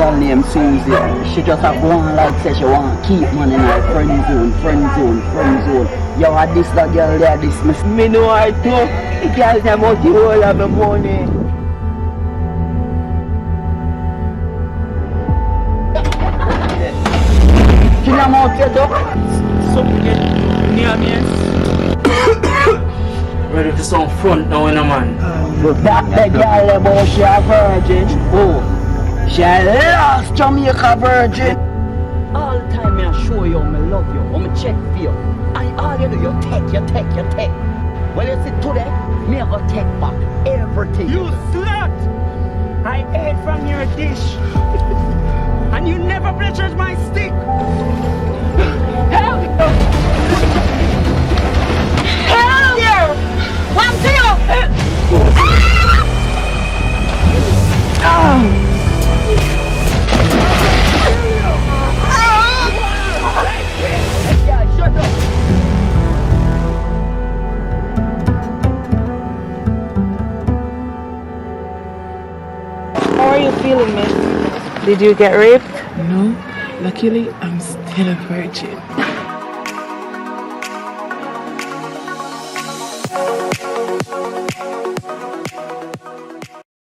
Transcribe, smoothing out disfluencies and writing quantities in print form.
girl named Susie. She just have one like say she want keep money in her friend zone, friend zone, friend zone. Yo, I this that girl there, this me know I too. The girl them out the whole of the money. Kill them out your duck. Something near me. Ready for some front now in a man. That the girl about she a virgin. Oh, she a last Jamaica virgin. All the time I show you, I love you, I check for you. And all you do, you take. Well, you see today, me I go take back everything. You slut! I ate from your dish. And you never pleasured my stick. Help! Help! Here! One, two! Yeah, shut up. How are you feeling, miss? Did you get raped? No, luckily I'm still a virgin.